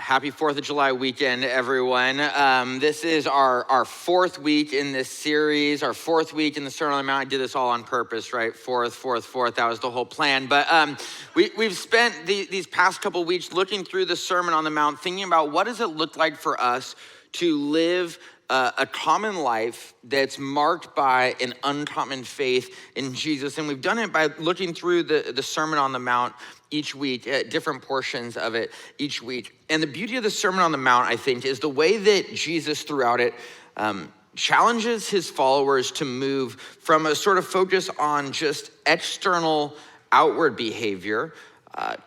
Happy 4th of July weekend, everyone. This is our fourth week in this series, our fourth week in the Sermon on the Mount. I did this all on purpose, right? Fourth. That was the whole plan. But we've spent these past couple weeks looking through the Sermon on the Mount, thinking about what does it look like for us to live a common life that's marked by an uncommon faith in Jesus. And we've done it by looking through the Sermon on the Mount each week, different portions of it each week. And the beauty of the Sermon on the Mount, I think, is the way that Jesus throughout it challenges his followers to move from a sort of focus on just external, outward behavior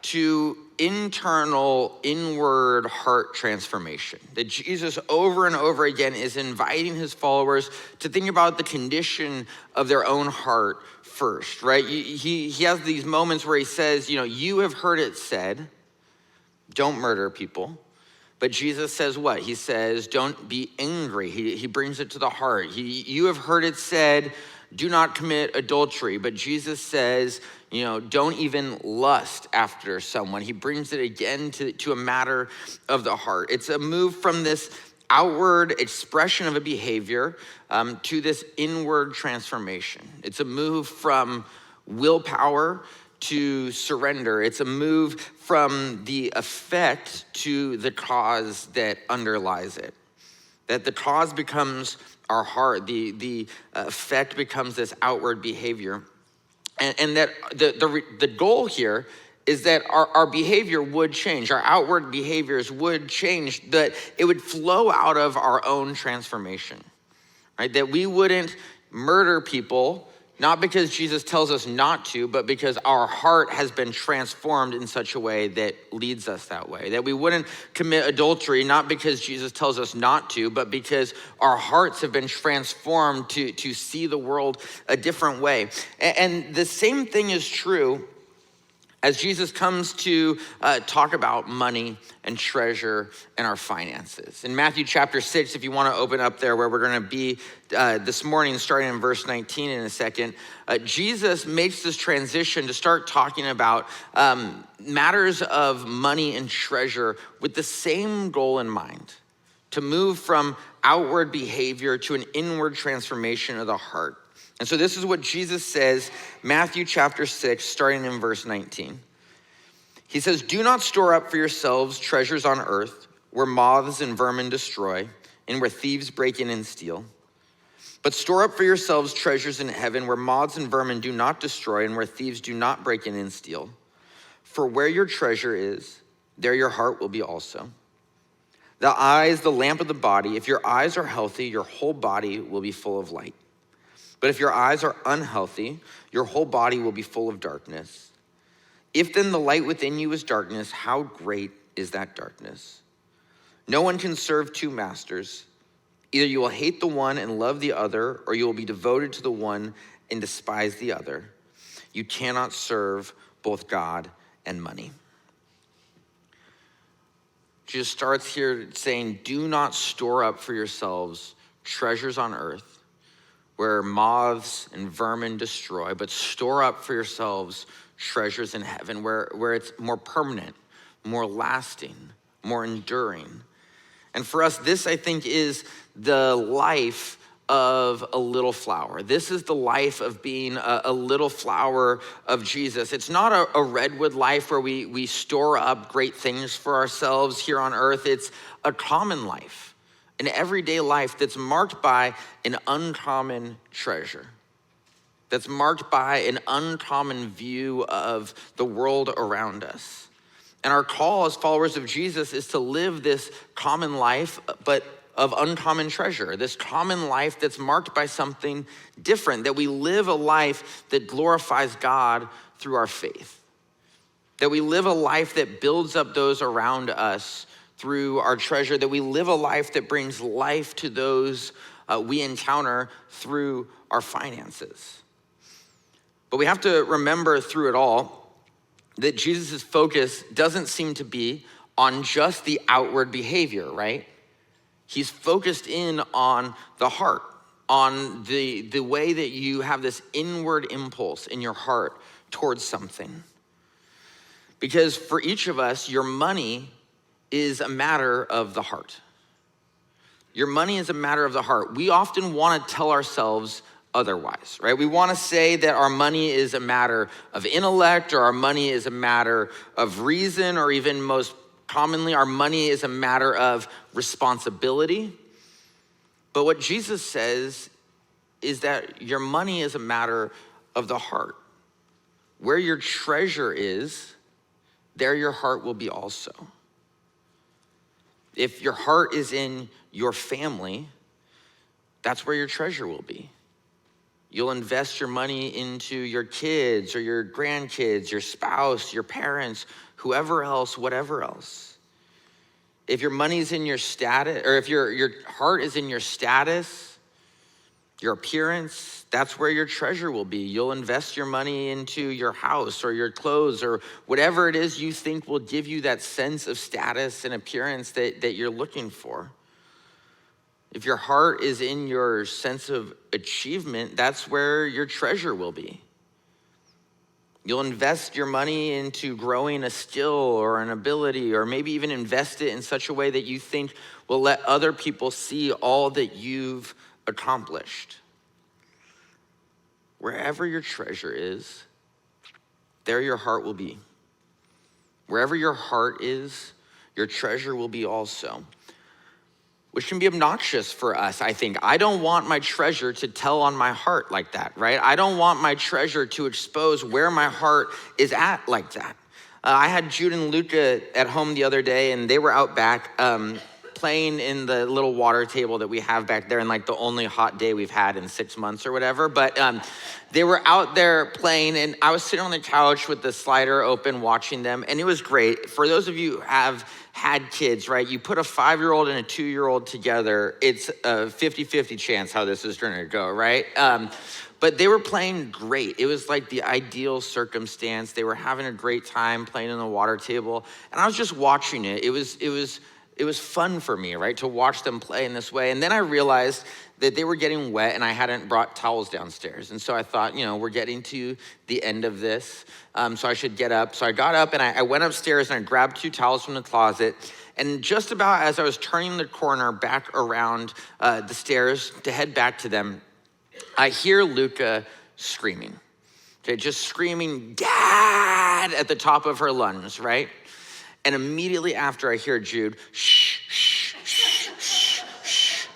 to internal, inward heart transformation. That Jesus over and over again is inviting his followers to think about the condition of their own heart first, right? He has these moments where he says, you have heard it said, don't murder people. But Jesus says what? He says, don't be angry. He brings it to the heart. You have heard it said, do not commit adultery. But Jesus says, don't even lust after someone. He brings it again to a matter of the heart. It's a move from this outward expression of a behavior to this inward transformation. It's a move from willpower to surrender. It's a move from the effect to the cause that underlies it. That the cause becomes our heart. The effect becomes this outward behavior. And that the goal here is that our behavior would change. Our outward behaviors would change, that it would flow out of our own transformation, right? That we wouldn't murder people, not because Jesus tells us not to, but because our heart has been transformed in such a way that leads us that way. That we wouldn't commit adultery, not because Jesus tells us not to, but because our hearts have been transformed to see the world a different way. And the same thing is true as Jesus comes to talk about money and treasure and our finances. In Matthew chapter 6, if you want to open up there where we're going to be this morning, starting in verse 19 in a second, Jesus makes this transition to start talking about matters of money and treasure with the same goal in mind, to move from outward behavior to an inward transformation of the heart. And so this is what Jesus says, Matthew chapter 6, starting in verse 19. He says, do not store up for yourselves treasures on earth, where moths and vermin destroy, and where thieves break in and steal. But store up for yourselves treasures in heaven, where moths and vermin do not destroy, and where thieves do not break in and steal. For where your treasure is, there your heart will be also. The eye is the lamp of the body. If your eyes are healthy, your whole body will be full of light. But if your eyes are unhealthy, your whole body will be full of darkness. If then the light within you is darkness, how great is that darkness? No one can serve two masters. Either you will hate the one and love the other, or you will be devoted to the one and despise the other. You cannot serve both God and money. Jesus starts here saying, do not store up for yourselves treasures on earth, where moths and vermin destroy, but store up for yourselves treasures in heaven, where it's more permanent, more lasting, more enduring. And for us, this, I think, is the life of a little flower. This is the life of being a little flower of Jesus. It's not a redwood life where we store up great things for ourselves here on earth. It's a common life, an everyday life that's marked by an uncommon treasure, that's marked by an uncommon view of the world around us. And our call as followers of Jesus is to live this common life, but of uncommon treasure, this common life that's marked by something different, that we live a life that glorifies God through our faith, that we live a life that builds up those around us through our treasure, that we live a life that brings life to those we encounter through our finances. But we have to remember through it all that Jesus' focus doesn't seem to be on just the outward behavior, right? He's focused in on the heart, on the way that you have this inward impulse in your heart towards something. Because for each of us, your money is a matter of the heart. Your money is a matter of the heart. We often want to tell ourselves otherwise, right? We want to say that our money is a matter of intellect, or our money is a matter of reason, or even most commonly, our money is a matter of responsibility. But what Jesus says is that your money is a matter of the heart. Where your treasure is, there your heart will be also. If your heart is in your family, that's where your treasure will be. You'll invest your money into your kids or your grandkids, your spouse, your parents, whoever else, whatever else. If your money's in your status, or if your heart is in your status, your appearance, that's where your treasure will be. You'll invest your money into your house or your clothes or whatever it is you think will give you that sense of status and appearance that you're looking for. If your heart is in your sense of achievement, that's where your treasure will be. You'll invest your money into growing a skill or an ability, or maybe even invest it in such a way that you think will let other people see all that you've accomplished. Wherever your treasure is, there your heart will be. Wherever your heart is, your treasure will be also. Which can be obnoxious for us, I think. I don't want my treasure to tell on my heart like that, right? I don't want my treasure to expose where my heart is at like that. I had Jude and Luca at home the other day, and they were out back playing in the little water table that we have back there, and like the only hot day we've had in 6 months or whatever. But they were out there playing, and I was sitting on the couch with the slider open watching them, and it was great. For those of you who have had kids, right? You put a 5-year-old and a 2-year-old together, it's a 50-50 chance how this is gonna go, right? But they were playing great. It was like the ideal circumstance. They were having a great time playing on the water table, and I was just watching it. It was fun for me, right, to watch them play in this way. And then I realized that they were getting wet and I hadn't brought towels downstairs. And so I thought, we're getting to the end of this, so I should get up. So I got up and I went upstairs and I grabbed 2 towels from the closet. And just about as I was turning the corner back around the stairs to head back to them, I hear Luca screaming, okay, just screaming, "Dad," at the top of her lungs, right? And immediately after I hear Jude, "Shh, shh, shh, shh, shh."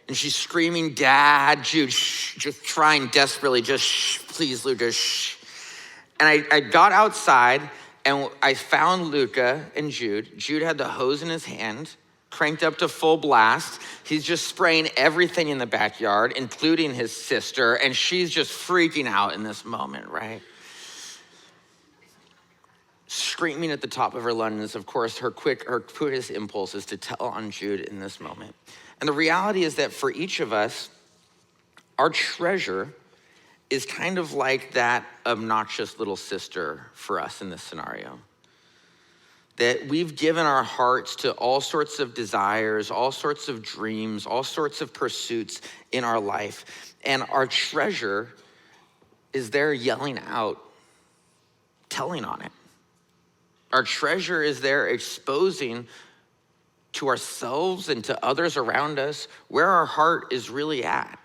And she's screaming, "Dad," Jude, shh, just trying desperately, just shh, please, Luca, shh. And I got outside and I found Luca and Jude. Jude had the hose in his hand, cranked up to full blast. He's just spraying everything in the backyard, including his sister, and she's just freaking out in this moment, right? Screaming at the top of her lungs, of course, her quickest impulse is to tell on Jude in this moment. And the reality is that for each of us, our treasure is kind of like that obnoxious little sister for us in this scenario. That we've given our hearts to all sorts of desires, all sorts of dreams, all sorts of pursuits in our life. And our treasure is there yelling out, telling on it. Our treasure is there exposing to ourselves and to others around us where our heart is really at.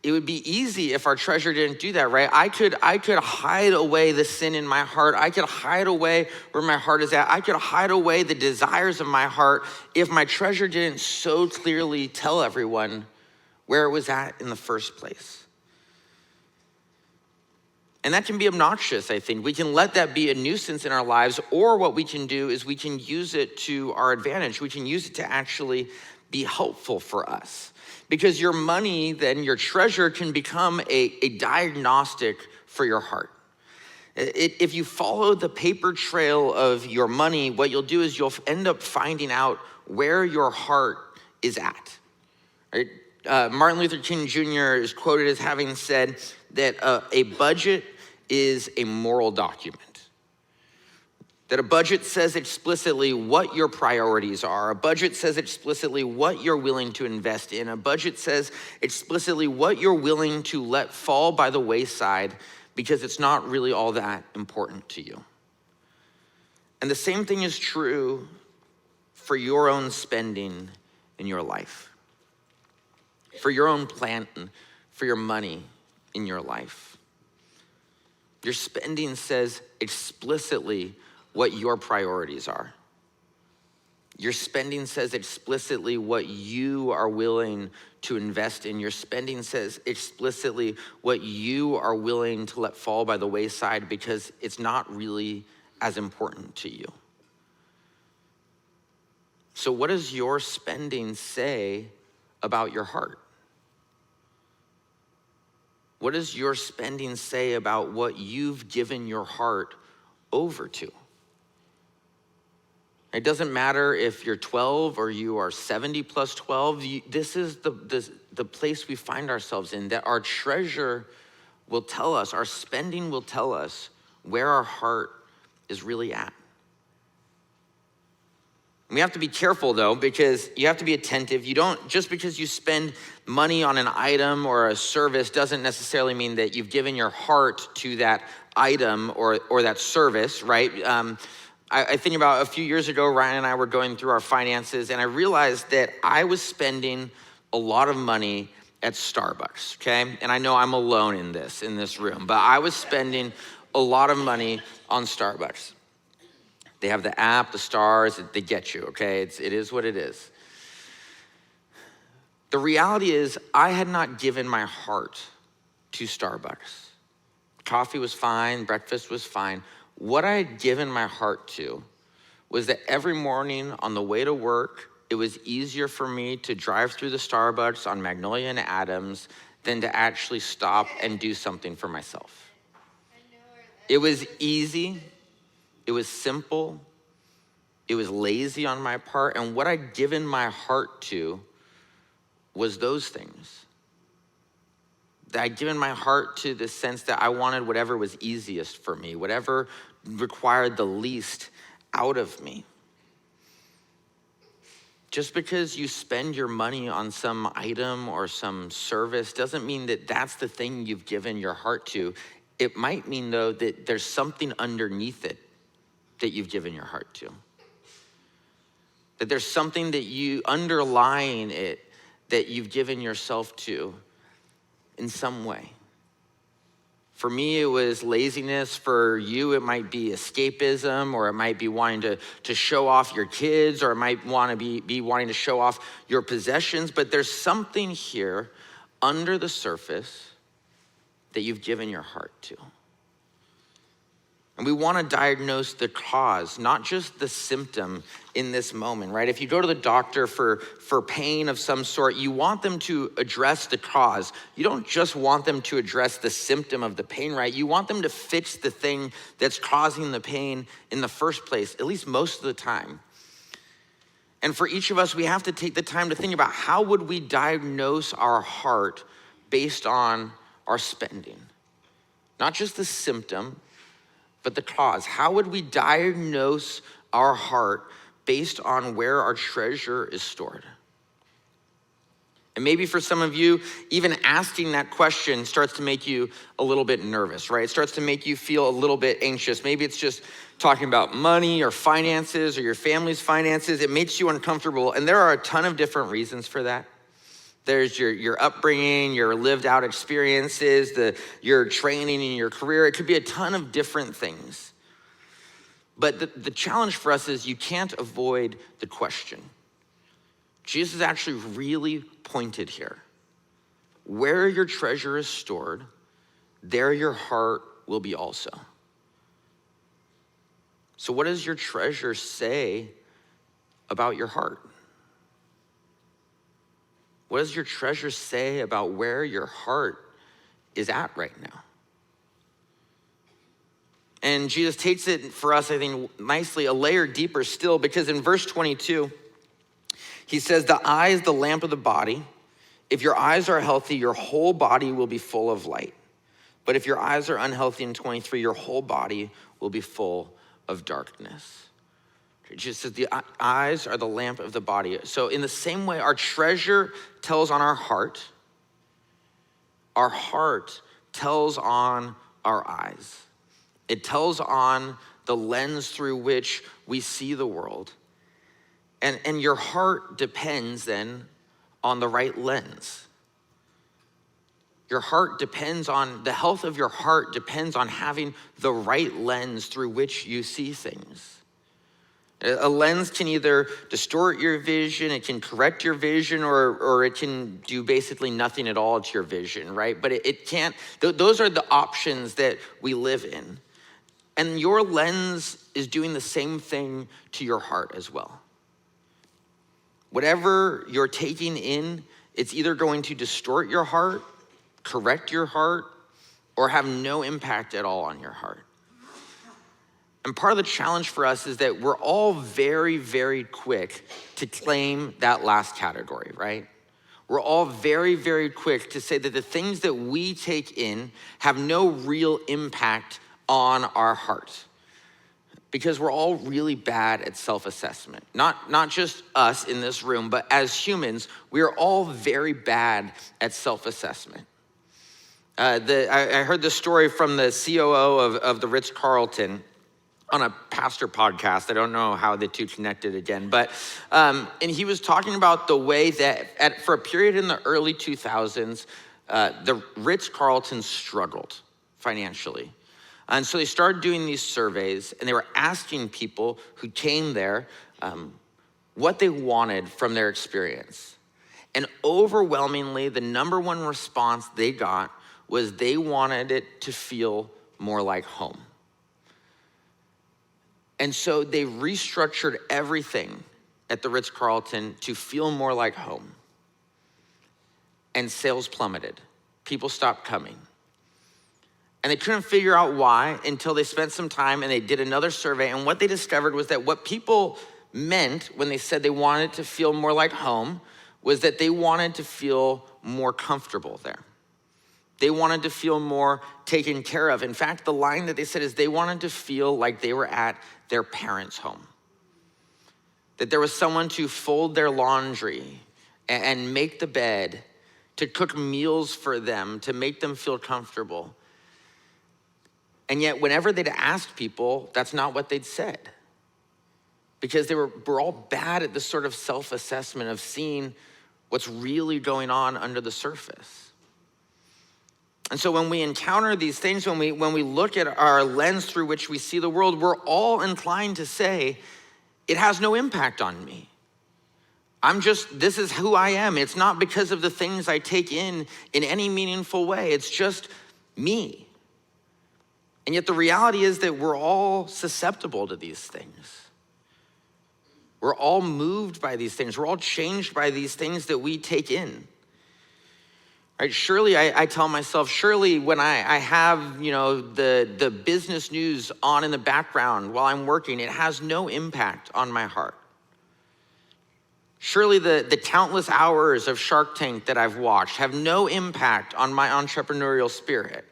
It would be easy if our treasure didn't do that, right? I could hide away the sin in my heart. I could hide away where my heart is at. I could hide away the desires of my heart if my treasure didn't so clearly tell everyone where it was at in the first place. And that can be obnoxious, I think. We can let that be a nuisance in our lives, or what we can do is we can use it to our advantage. We can use it to actually be helpful for us. Because your money, then your treasure, can become a diagnostic for your heart. If you follow the paper trail of your money, what you'll do is you'll end up finding out where your heart is at. Right? Martin Luther King Jr. is quoted as having said that a budget is a moral document. That a budget says explicitly what your priorities are. A budget says explicitly what you're willing to invest in. A budget says explicitly what you're willing to let fall by the wayside because it's not really all that important to you. And the same thing is true for your own spending in your life, for your own plan, for your money in your life. Your spending says explicitly what your priorities are. Your spending says explicitly what you are willing to invest in. Your spending says explicitly what you are willing to let fall by the wayside because it's not really as important to you. So what does your spending say about your heart? What does your spending say about what you've given your heart over to? It doesn't matter if you're 12 or you are 70 plus 12. This is the place we find ourselves in, that our treasure will tell us, our spending will tell us where our heart is really at. We have to be careful though, because you have to be attentive. You don't, just because you spend money on an item or a service doesn't necessarily mean that you've given your heart to that item or that service, right? I think about a few years ago, Ryan and I were going through our finances, and I realized that I was spending a lot of money at Starbucks, okay? And I know I'm alone in this room, but I was spending a lot of money on Starbucks. They have the app, the stars, they get you, okay? It is what it is. The reality is, I had not given my heart to Starbucks. Coffee was fine, breakfast was fine. What I had given my heart to was that every morning on the way to work, it was easier for me to drive through the Starbucks on Magnolia and Adams than to actually stop and do something for myself. It was easy, it was simple, it was lazy on my part, and what I'd given my heart to was those things. That I'd given my heart to the sense that I wanted whatever was easiest for me, whatever required the least out of me. Just because you spend your money on some item or some service doesn't mean that that's the thing you've given your heart to. It might mean, though, that there's something underneath it that you've given your heart to. That there's something that you, underlying it, that you've given yourself to in some way. For me, it was laziness. For you, it might be escapism, or it might be wanting to show off your kids, or it might want to be wanting to show off your possessions. But there's something here under the surface that you've given your heart to. And we want to diagnose the cause, not just the symptom in this moment, right? If you go to the doctor for pain of some sort, you want them to address the cause. You don't just want them to address the symptom of the pain, right? You want them to fix the thing that's causing the pain in the first place, at least most of the time. And for each of us, we have to take the time to think about how would we diagnose our heart based on our spending? Not just the symptom, but the cause. How would we diagnose our heart based on where our treasure is stored? And maybe for some of you, even asking that question starts to make you a little bit nervous, right? It starts to make you feel a little bit anxious. Maybe it's just talking about money or finances or your family's finances. It makes you uncomfortable. And there are a ton of different reasons for that. There's your upbringing, your lived out experiences, your training in your career. It could be a ton of different things. But the challenge for us is you can't avoid the question. Jesus is actually really pointed here. Where your treasure is stored, there your heart will be also. So what does your treasure say about your heart? What does your treasure say about where your heart is at right now? And Jesus takes it for us, I think, nicely, a layer deeper still, because in verse 22, he says, the eye is the lamp of the body. If your eyes are healthy, your whole body will be full of light. But if your eyes are unhealthy, in 23, your whole body will be full of darkness. Jesus says the eyes are the lamp of the body. So in the same way, our treasure tells on our heart tells on our eyes. It tells on the lens through which we see the world. And your heart depends then on the right lens. Your heart depends on, the health of your heart depends on having the right lens through which you see things. A lens can either distort your vision, it can correct your vision, or it can do basically nothing at all to your vision, right? But it can't, those are the options that we live in. And your lens is doing the same thing to your heart as well. Whatever you're taking in, it's either going to distort your heart, correct your heart, or have no impact at all on your heart. And part of the challenge for us is that we're all very, very quick to claim that last category, right? We're all very, very quick to say that the things that we take in have no real impact on our heart. Because we're all really bad at self-assessment. Not just us in this room, but as humans, we are all very bad at self-assessment. I heard the story from the COO of the Ritz-Carlton on a pastor podcast. I don't know how the two connected again, but and he was talking about the way that for a period in the early 2000s, the Ritz-Carlton struggled financially. And so they started doing these surveys, and they were asking people who came there what they wanted from their experience. And overwhelmingly, the number one response they got was they wanted it to feel more like home. And so they restructured everything at the Ritz-Carlton to feel more like home. And sales plummeted. People stopped coming. And they couldn't figure out why until they spent some time and they did another survey. And what they discovered was that what people meant when they said they wanted to feel more like home was that they wanted to feel more comfortable there. They wanted to feel more taken care of. In fact, the line that they said is they wanted to feel like they were at their parents' home. That there was someone to fold their laundry and make the bed, to cook meals for them, to make them feel comfortable. And yet, whenever they'd asked people, that's not what they'd said. Because we're all bad at this sort of self-assessment of seeing what's really going on under the surface. And so when we encounter these things, when we look at our lens through which we see the world, we're all inclined to say, it has no impact on me. This is who I am. It's not because of the things I take in any meaningful way. It's just me. And yet the reality is that we're all susceptible to these things. We're all moved by these things. We're all changed by these things that we take in. Right? Surely, I tell myself, surely when I have, the business news on in the background while I'm working, it has no impact on my heart. Surely the countless hours of Shark Tank that I've watched have no impact on my entrepreneurial spirit.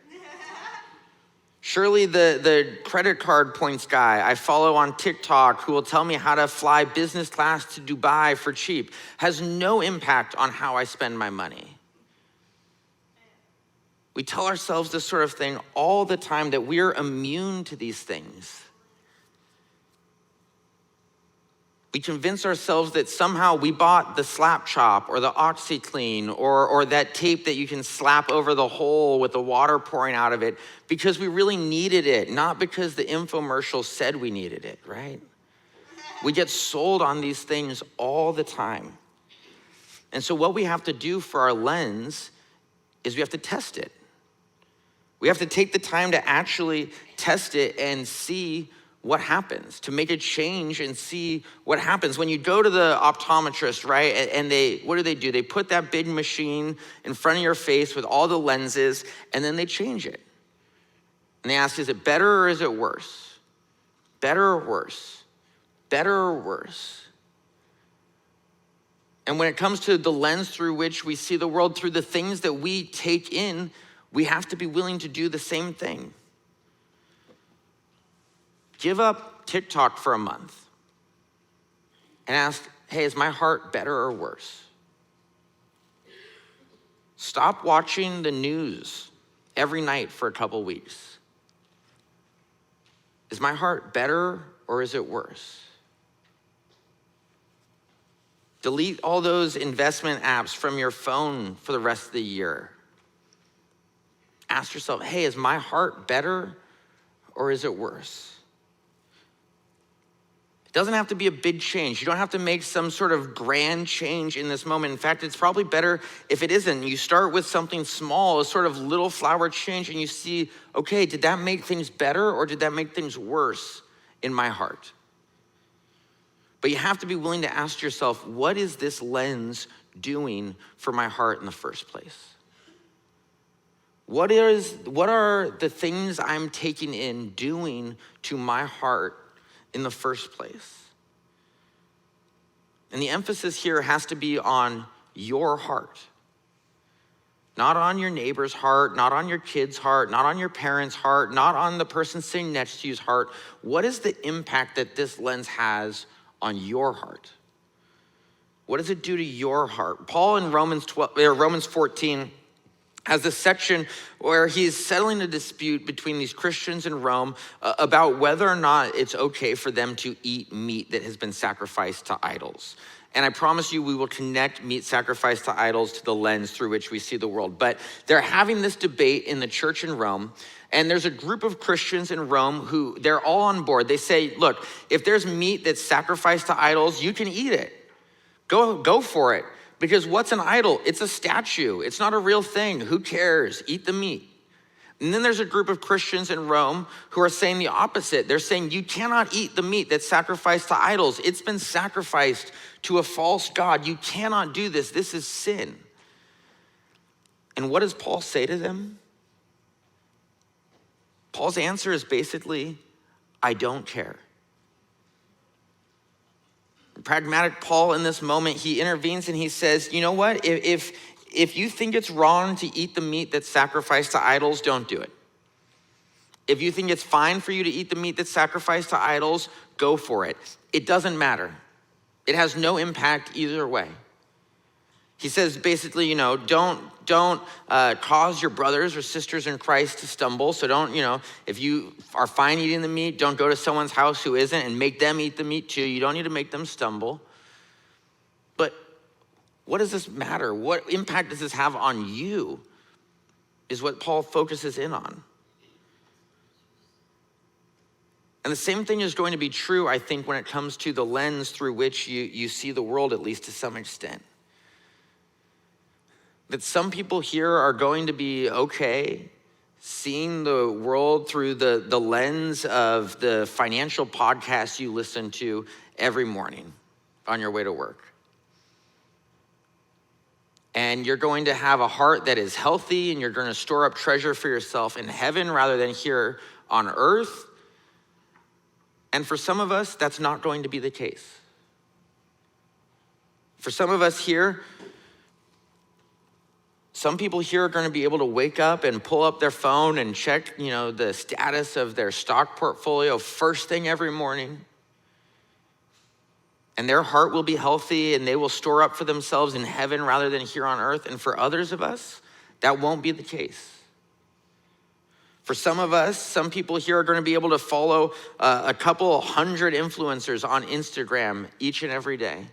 Surely the credit card points guy I follow on TikTok who will tell me how to fly business class to Dubai for cheap has no impact on how I spend my money. We tell ourselves this sort of thing all the time, that we're immune to these things. We convince ourselves that somehow we bought the Slap Chop or the OxyClean or that tape that you can slap over the hole with the water pouring out of it because we really needed it, not because the infomercial said we needed it, right? We get sold on these things all the time. And so what we have to do for our lens is we have to test it. We have to take the time to actually test it and see what happens, to make a change and see what happens. When you go to the optometrist, right, and what do? They put that big machine in front of your face with all the lenses, and then they change it. And they ask, is it better or is it worse? Better or worse? Better or worse? And when it comes to the lens through which we see the world, through the things that we take in, we have to be willing to do the same thing. Give up TikTok for a month and ask, hey, is my heart better or worse? Stop watching the news every night for a couple weeks. Is my heart better or is it worse? Delete all those investment apps from your phone for the rest of the year. Ask yourself, hey, is my heart better or is it worse? It doesn't have to be a big change. You don't have to make some sort of grand change in this moment. In fact, it's probably better if it isn't. You start with something small, a sort of little flower change, and you see, okay, did that make things better or did that make things worse in my heart? But you have to be willing to ask yourself, what is this lens doing for my heart in the first place? What are the things I'm taking in doing to my heart in the first place? And the emphasis here has to be on your heart. Not on your neighbor's heart, not on your kid's heart, not on your parents' heart, not on the person sitting next to you's heart. What is the impact that this lens has on your heart? What does it do to your heart? Paul in Romans 14 has this section where he's settling a dispute between these Christians in Rome about whether or not it's okay for them to eat meat that has been sacrificed to idols. And I promise you, we will connect meat sacrificed to idols to the lens through which we see the world. But they're having this debate in the church in Rome, and there's a group of Christians in Rome who they're all on board. They say, look, if there's meat that's sacrificed to idols, you can eat it. Go for it. Because what's an idol? It's a statue. It's not a real thing. Who cares? Eat the meat. And then there's a group of Christians in Rome who are saying the opposite. They're saying you cannot eat the meat that's sacrificed to idols. It's been sacrificed to a false god. You cannot do this. This is sin. And what does Paul say to them? Paul's answer is basically, I don't care. Pragmatic Paul in this moment, he intervenes and he says, you know what? If you think it's wrong to eat the meat that's sacrificed to idols, don't do it. If you think it's fine for you to eat the meat that's sacrificed to idols, go for it. It doesn't matter. It has no impact either way. He says basically, don't cause your brothers or sisters in Christ to stumble. So don't, if you are fine eating the meat, don't go to someone's house who isn't and make them eat the meat too. You don't need to make them stumble. But what does this matter? What impact does this have on you is what Paul focuses in on. And the same thing is going to be true, I think, when it comes to the lens through which you see the world, at least to some extent. That some people here are going to be okay seeing the world through the lens of the financial podcast you listen to every morning on your way to work. And you're going to have a heart that is healthy and you're going to store up treasure for yourself in heaven rather than here on earth. And for some of us, that's not going to be the case. For some of us here, some people here are going to be able to wake up and pull up their phone and check, the status of their stock portfolio first thing every morning. And their heart will be healthy and they will store up for themselves in heaven rather than here on earth. And for others of us, that won't be the case. For some of us, some people here are going to be able to follow a couple hundred influencers on Instagram each and every day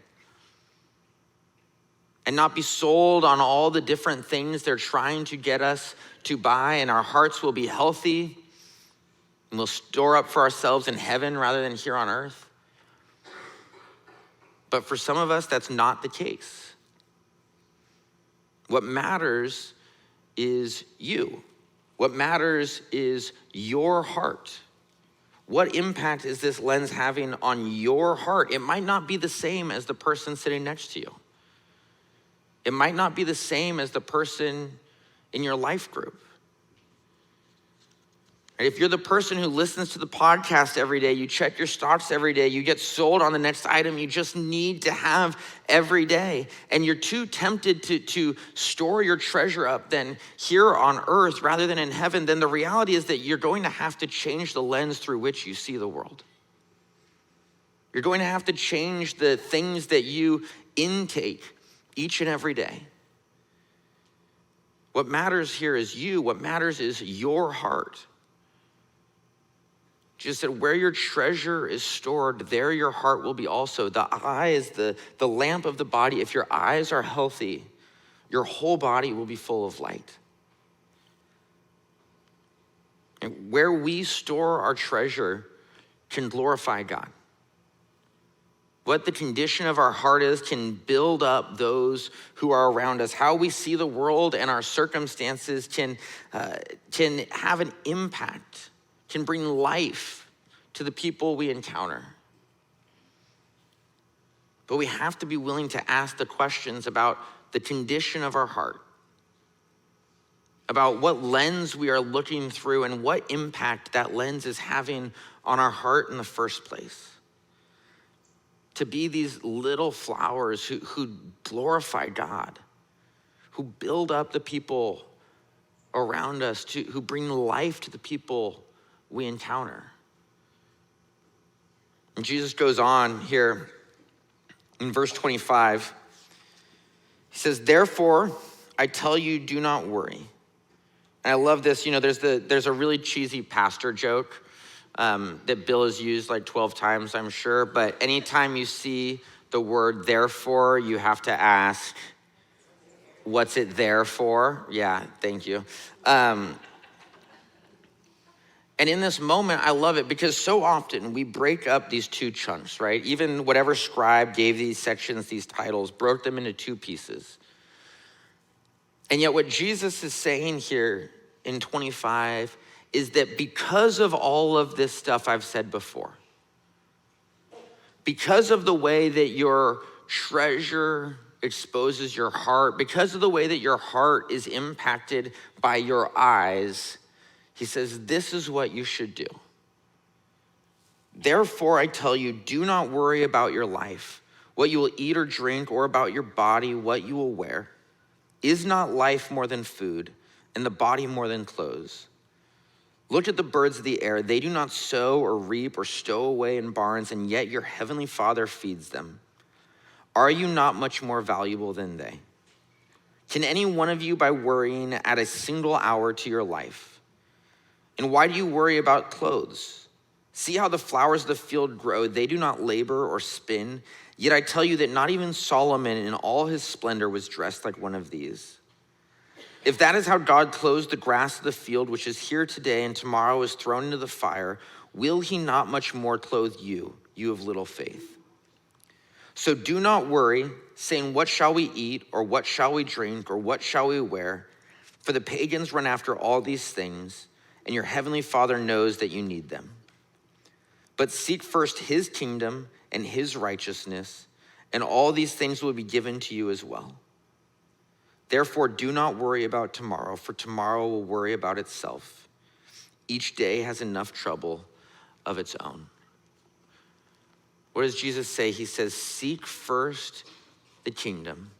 and not be sold on all the different things they're trying to get us to buy, and our hearts will be healthy and we'll store up for ourselves in heaven rather than here on earth. But for some of us, that's not the case. What matters is you. What matters is your heart. What impact is this lens having on your heart? It might not be the same as the person sitting next to you. It might not be the same as the person in your life group. If you're the person who listens to the podcast every day, you check your stocks every day, you get sold on the next item you just need to have every day, and you're too tempted to store your treasure up then here on earth rather than in heaven, then the reality is that you're going to have to change the lens through which you see the world. You're going to have to change the things that you intake each and every day. What matters here is you. What matters is your heart. Jesus said, where your treasure is stored, there your heart will be also. The eye is the lamp of the body. If your eyes are healthy, your whole body will be full of light. And where we store our treasure can glorify God. What the condition of our heart is can build up those who are around us. How we see the world and our circumstances can have an impact, can bring life to the people we encounter. But we have to be willing to ask the questions about the condition of our heart, about what lens we are looking through and what impact that lens is having on our heart in the first place. To be these little flowers who glorify God, who build up the people around us, who bring life to the people we encounter. And Jesus goes on here in verse 25. He says, therefore, I tell you, do not worry. And I love this. There's a really cheesy pastor joke that Bill has used like 12 times, I'm sure. But anytime you see the word therefore, you have to ask, what's it there for? Yeah, thank you. And in this moment, I love it because so often we break up these two chunks, right? Even whatever scribe gave these sections, these titles, broke them into two pieces. And yet what Jesus is saying here in 25 is that because of all of this stuff I've said before, because of the way that your treasure exposes your heart, because of the way that your heart is impacted by your eyes, he says, this is what you should do. Therefore, I tell you, do not worry about your life, what you will eat or drink, or about your body, what you will wear. Is not life more than food, and the body more than clothes? Look at the birds of the air. They do not sow or reap or stow away in barns, and yet your heavenly Father feeds them. Are you not much more valuable than they? Can any one of you, by worrying, add a single hour to your life? And why do you worry about clothes? See how the flowers of the field grow. They do not labor or spin. Yet I tell you that not even Solomon in all his splendor was dressed like one of these. If that is how God clothes the grass of the field, which is here today and tomorrow is thrown into the fire, will he not much more clothe you, you of little faith? So do not worry, saying, what shall we eat, or what shall we drink, or what shall we wear? For the pagans run after all these things, and your heavenly Father knows that you need them. But seek first his kingdom and his righteousness, and all these things will be given to you as well. Therefore, do not worry about tomorrow, for tomorrow will worry about itself. Each day has enough trouble of its own. What does Jesus say? He says, seek first the kingdom,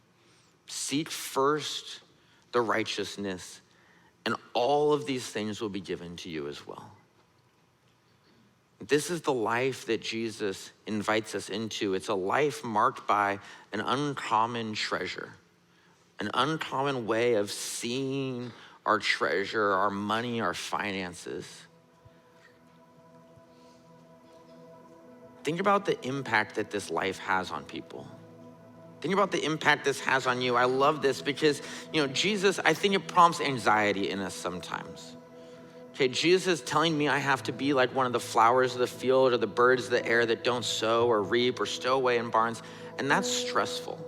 seek first the righteousness, and all of these things will be given to you as well. This is the life that Jesus invites us into. It's a life marked by an uncommon treasure, an uncommon way of seeing our treasure, our money, our finances. Think about the impact that this life has on people. Think about the impact this has on you. I love this because, Jesus, I think it prompts anxiety in us sometimes. Okay, Jesus is telling me I have to be like one of the flowers of the field or the birds of the air that don't sow or reap or stow away in barns, and that's stressful.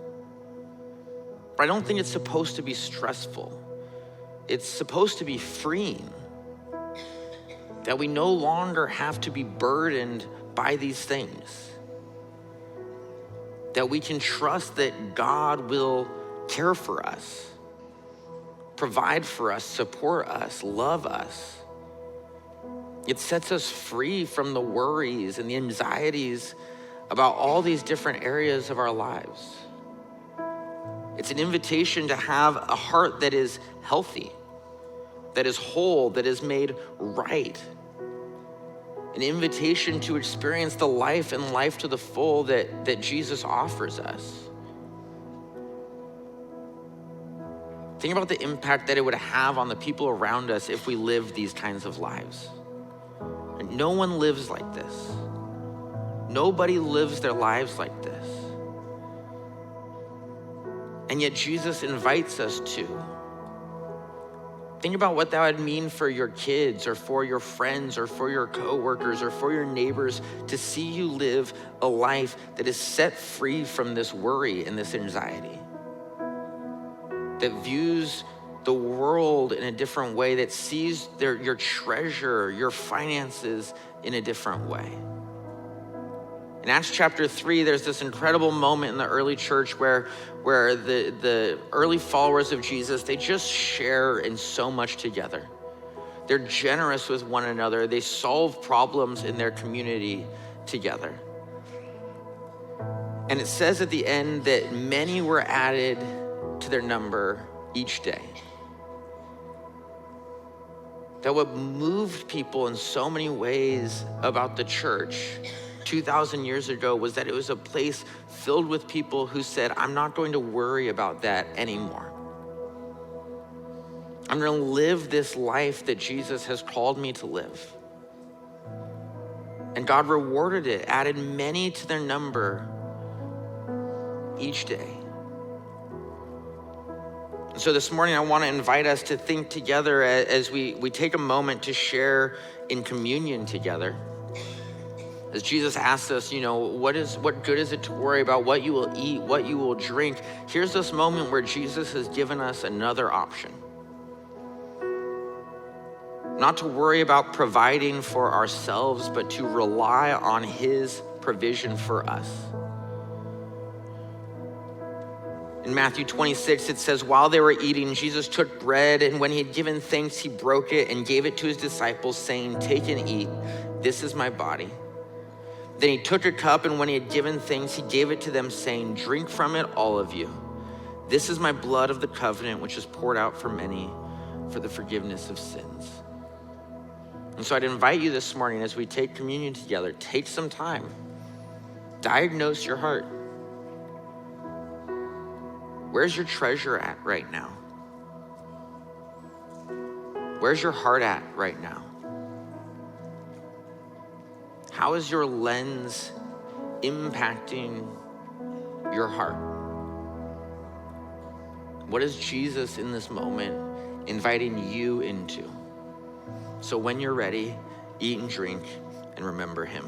But I don't think it's supposed to be stressful. It's supposed to be freeing. That we no longer have to be burdened by these things. That we can trust that God will care for us, provide for us, support us, love us. It sets us free from the worries and the anxieties about all these different areas of our lives. It's an invitation to have a heart that is healthy, that is whole, that is made right. An invitation to experience the life and life to the full that Jesus offers us. Think about the impact that it would have on the people around us if we lived these kinds of lives. And No one lives like this. Nobody lives their lives like this. And yet Jesus invites us to. Think about what that would mean for your kids or for your friends or for your coworkers or for your neighbors to see you live a life that is set free from this worry and this anxiety, that views the world in a different way, that sees your treasure, your finances in a different way. In Acts chapter 3, there's this incredible moment in the early church where the early followers of Jesus, they just share in so much together. They're generous with one another. They solve problems in their community together. And it says at the end that many were added to their number each day. That what moved people in so many ways about the church 2,000 years ago was that it was a place filled with people who said, I'm not going to worry about that anymore. I'm going to live this life that Jesus has called me to live. And God rewarded it, added many to their number each day. And so this morning, I want to invite us to think together as we take a moment to share in communion together. As Jesus asked us, what good is it to worry about what you will eat, what you will drink? Here's this moment where Jesus has given us another option. Not to worry about providing for ourselves, but to rely on his provision for us. In Matthew 26, it says, while they were eating, Jesus took bread, and when he had given thanks, he broke it and gave it to his disciples, saying, take and eat. This is my body. Then he took a cup, and when he had given thanks, he gave it to them, saying, drink from it, all of you. This is my blood of the covenant, which is poured out for many for the forgiveness of sins. And so I'd invite you this morning as we take communion together, take some time. Diagnose your heart. Where's your treasure at right now? Where's your heart at right now? How is your lens impacting your heart? What is Jesus in this moment inviting you into? So when you're ready, eat and drink and remember him.